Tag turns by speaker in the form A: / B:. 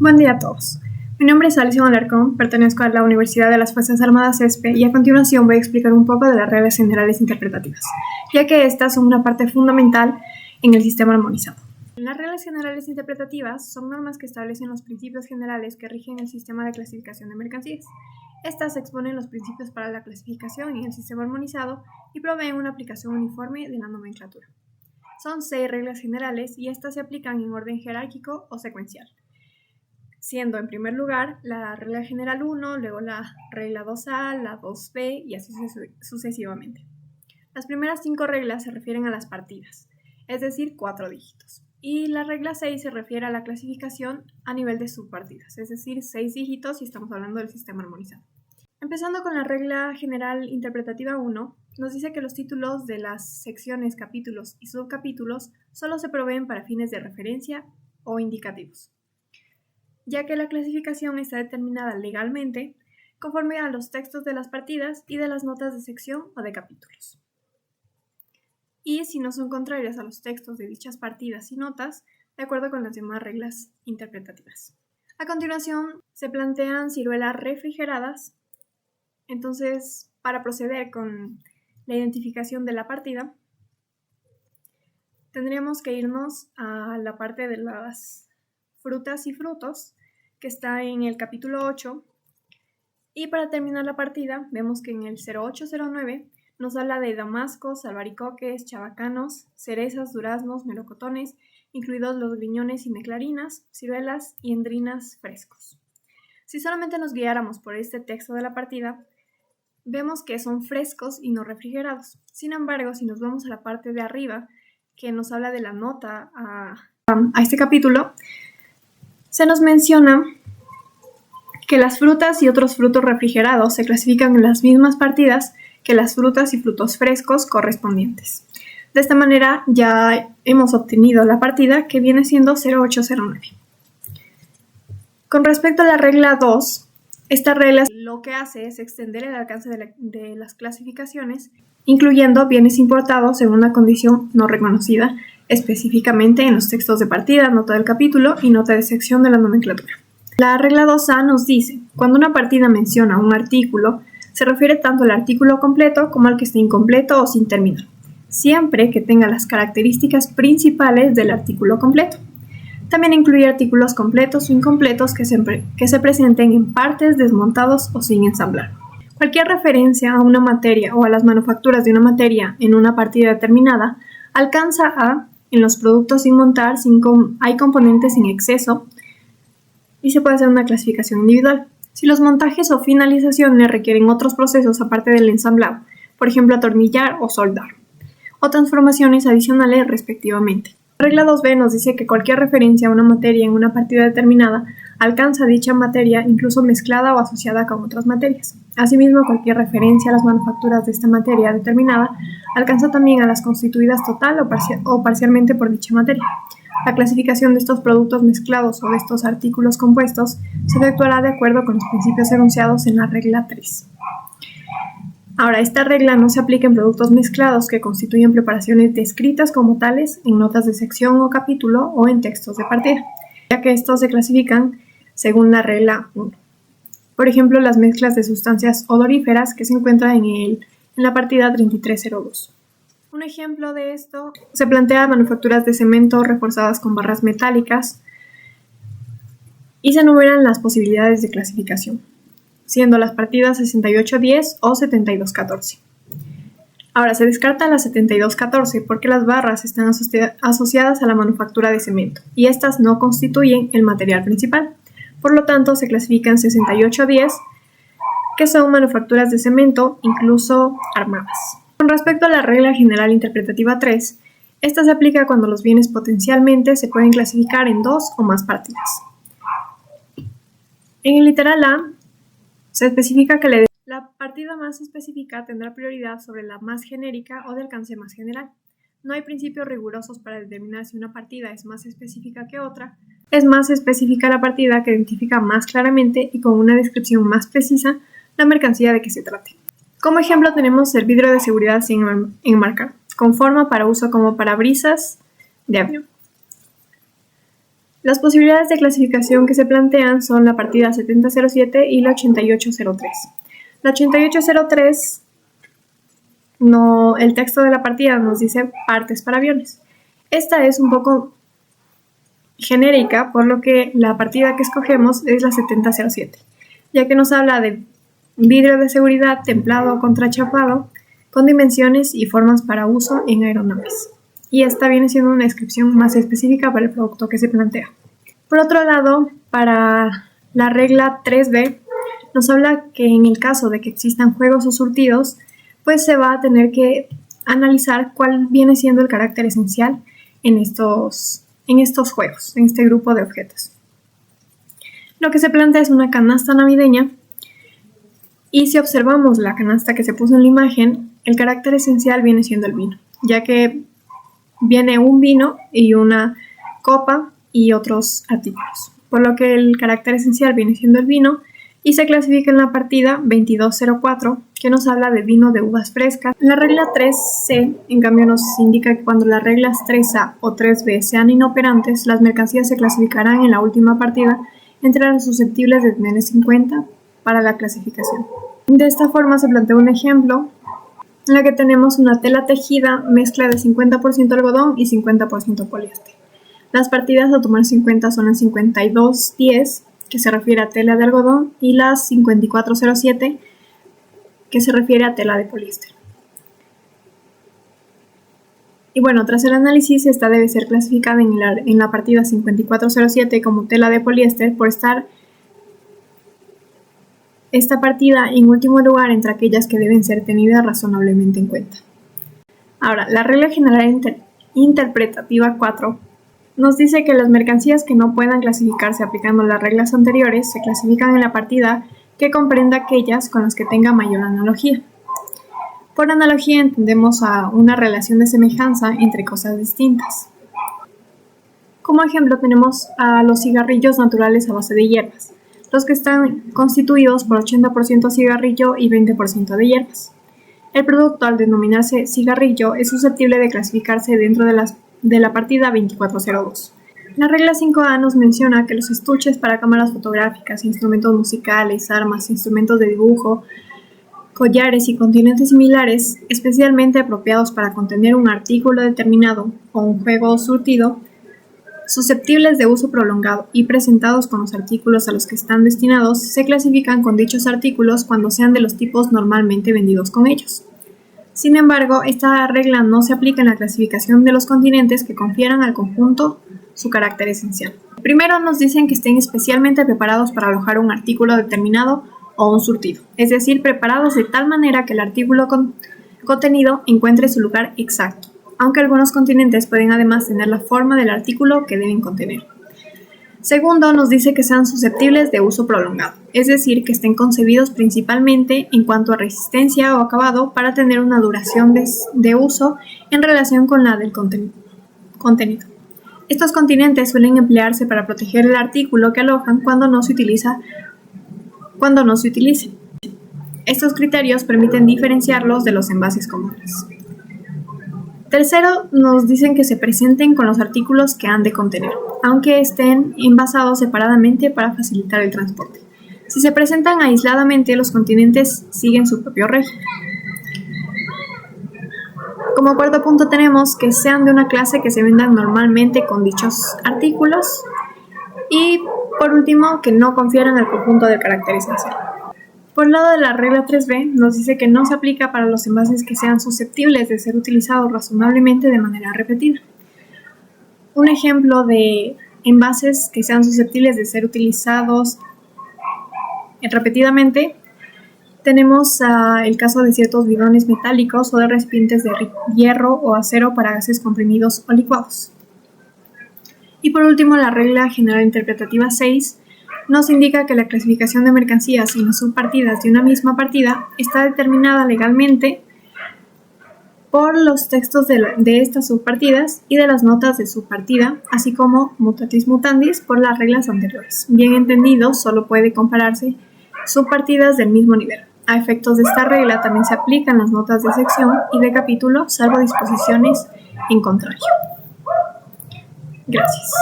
A: Buen día a todos. Mi nombre es Alison Alarcón, pertenezco a la Universidad de las Fuerzas Armadas ESPE y a continuación voy a explicar un poco de las reglas generales interpretativas, ya que estas son una parte fundamental en el sistema armonizado. Las reglas generales interpretativas son normas que establecen los principios generales que rigen el sistema de clasificación de mercancías. Estas exponen los principios para la clasificación en el sistema armonizado y proveen una aplicación uniforme de la nomenclatura. Son 6 reglas generales y estas se aplican en orden jerárquico o secuencial, siendo en primer lugar la regla general 1, luego la regla 2A, la 2B y así sucesivamente. Las primeras 5 reglas se refieren a las partidas, es decir, 4 dígitos. Y la regla 6 se refiere a la clasificación a nivel de subpartidas, es decir, 6 dígitos si estamos hablando del sistema armonizado. Empezando con la regla general interpretativa 1, nos dice que los títulos de las secciones, capítulos y subcapítulos solo se proveen para fines de referencia o indicativos, ya que la clasificación está determinada legalmente conforme a los textos de las partidas y de las notas de sección o de capítulos. Y si no son contrarias a los textos de dichas partidas y notas, de acuerdo con las demás reglas interpretativas. A continuación, se plantean ciruelas refrigeradas. Entonces, para proceder con la identificación de la partida, tendríamos que irnos a la parte de las frutas y frutos, que está en el capítulo 8. Y para terminar la partida, vemos que en el 0809 nos habla de damascos, albaricoques, chabacanos, cerezas, duraznos, melocotones, incluidos los griñones y neclarinas, ciruelas y endrinas frescos. Si solamente nos guiáramos por este texto de la partida, vemos que son frescos y no refrigerados. Sin embargo, si nos vamos a la parte de arriba, que nos habla de la nota a este capítulo, se nos menciona que las frutas y otros frutos refrigerados se clasifican en las mismas partidas que las frutas y frutos frescos correspondientes. De esta manera ya hemos obtenido la partida que viene siendo 0809. Con respecto a la regla 2, esta regla lo que hace es extender el alcance de las clasificaciones, incluyendo bienes importados en una condición no reconocida específicamente en los textos de partida, nota del capítulo y nota de sección de la nomenclatura. La regla 2A nos dice, cuando una partida menciona un artículo, se refiere tanto al artículo completo como al que esté incompleto o sin término, siempre que tenga las características principales del artículo completo. También incluye artículos completos o incompletos que se presenten en partes, desmontados o sin ensamblar. Cualquier referencia a una materia o a las manufacturas de una materia en una partida determinada alcanza a, en los productos sin montar, hay componentes en exceso y se puede hacer una clasificación individual. Si los montajes o finalizaciones requieren otros procesos aparte del ensamblado, por ejemplo atornillar o soldar, o transformaciones adicionales respectivamente. La regla 2B nos dice que cualquier referencia a una materia en una partida determinada alcanza dicha materia incluso mezclada o asociada con otras materias. Asimismo, cualquier referencia a las manufacturas de esta materia determinada alcanza también a las constituidas total o parcialmente por dicha materia. La clasificación de estos productos mezclados o de estos artículos compuestos se efectuará de acuerdo con los principios enunciados en la regla 3. Ahora, esta regla no se aplica en productos mezclados que constituyen preparaciones descritas como tales en notas de sección o capítulo o en textos de partida, ya que estos se clasifican según la regla 1. Por ejemplo, las mezclas de sustancias odoríferas que se encuentran en la partida 3302. Un ejemplo de esto se plantea manufacturas de cemento reforzadas con barras metálicas y se enumeran las posibilidades de clasificación, siendo las partidas 6810 o 7214. Ahora, se descarta la 7214 porque las barras están asociadas a la manufactura de cemento y estas no constituyen el material principal. Por lo tanto, se clasifican 6810, que son manufacturas de cemento, incluso armadas. Con respecto a la regla general interpretativa 3, esta se aplica cuando los bienes potencialmente se pueden clasificar en 2 o más partidas. En el literal A, se especifica que la partida más específica tendrá prioridad sobre la más genérica o de alcance más general. No hay principios rigurosos para determinar si una partida es más específica que otra. Es más específica la partida que identifica más claramente y con una descripción más precisa la mercancía de que se trate. Como ejemplo tenemos el vidrio de seguridad sin enmarcar, con forma para uso como parabrisas de avión. Las posibilidades de clasificación que se plantean son la partida 7007 y la 8803. La 8803, el texto de la partida nos dice partes para aviones. Esta es un poco genérica, por lo que la partida que escogemos es la 7007, ya que nos habla de vidrio de seguridad templado o contrachapado con dimensiones y formas para uso en aeronaves. Y esta viene siendo una descripción más específica para el producto que se plantea. Por otro lado, para la regla 3B, nos habla que en el caso de que existan juegos o surtidos, pues se va a tener que analizar cuál viene siendo el carácter esencial en estos juegos, en este grupo de objetos. Lo que se plantea es una canasta navideña, y si observamos la canasta que se puso en la imagen, el carácter esencial viene siendo el vino, ya que viene un vino y una copa y otros artículos, por lo que el carácter esencial viene siendo el vino y se clasifica en la partida 2204, que nos habla de vino de uvas frescas. La regla 3C, en cambio, nos indica que cuando las reglas 3A o 3B sean inoperantes, las mercancías se clasificarán en la última partida entre las susceptibles de tenerse en cuenta para la clasificación. De esta forma se plantea un ejemplo en la que tenemos una tela tejida mezcla de 50% algodón y 50% poliéster. Las partidas a tomar en cuenta son las 5210, que se refiere a tela de algodón, y las 5407, que se refiere a tela de poliéster. Y bueno, tras el análisis, esta debe ser clasificada en la partida 5407 como tela de poliéster por estar esta partida en último lugar entre aquellas que deben ser tenidas razonablemente en cuenta. Ahora, la regla general interpretativa 4 nos dice que las mercancías que no puedan clasificarse aplicando las reglas anteriores se clasifican en la partida que comprenda aquellas con las que tenga mayor analogía. Por analogía entendemos a una relación de semejanza entre cosas distintas. Como ejemplo tenemos a los cigarrillos naturales a base de hierbas, los que están constituidos por 80% cigarrillo y 20% de hierbas. El producto, al denominarse cigarrillo, es susceptible de clasificarse dentro de la partida 2402. La regla 5A nos menciona que los estuches para cámaras fotográficas, instrumentos musicales, armas, instrumentos de dibujo, collares y continentes similares, especialmente apropiados para contener un artículo determinado o un juego surtido, susceptibles de uso prolongado y presentados con los artículos a los que están destinados, se clasifican con dichos artículos cuando sean de los tipos normalmente vendidos con ellos. Sin embargo, esta regla no se aplica en la clasificación de los continentes que confieran al conjunto su carácter esencial. Primero nos dicen que estén especialmente preparados para alojar un artículo determinado o un surtido, es decir, preparados de tal manera que el artículo contenido encuentre su lugar exacto, aunque algunos continentes pueden además tener la forma del artículo que deben contener. Segundo, nos dice que sean susceptibles de uso prolongado, es decir, que estén concebidos principalmente en cuanto a resistencia o acabado para tener una duración de uso en relación con la del contenido. Estos continentes suelen emplearse para proteger el artículo que alojan cuando no se utilice. Estos criterios permiten diferenciarlos de los envases comunes. Tercero, nos dicen que se presenten con los artículos que han de contener, aunque estén envasados separadamente para facilitar el transporte. Si se presentan aisladamente, los continentes siguen su propio régimen. Como cuarto punto tenemos que sean de una clase que se vendan normalmente con dichos artículos. Y por último, que no confieran al conjunto del carácter esencial. Por el lado de la regla 3B, nos dice que no se aplica para los envases que sean susceptibles de ser utilizados razonablemente de manera repetida. Un ejemplo de envases que sean susceptibles de ser utilizados repetidamente, tenemos el caso de ciertos bidones metálicos o de recipientes de hierro o acero para gases comprimidos o licuados. Y por último, la regla general interpretativa 6 nos indica que la clasificación de mercancías en las subpartidas de una misma partida está determinada legalmente por los textos de estas subpartidas y de las notas de subpartida, así como mutatis mutandis por las reglas anteriores. Bien entendido, solo puede compararse subpartidas del mismo nivel. A efectos de esta regla también se aplican las notas de sección y de capítulo, salvo disposiciones en contrario. Gracias.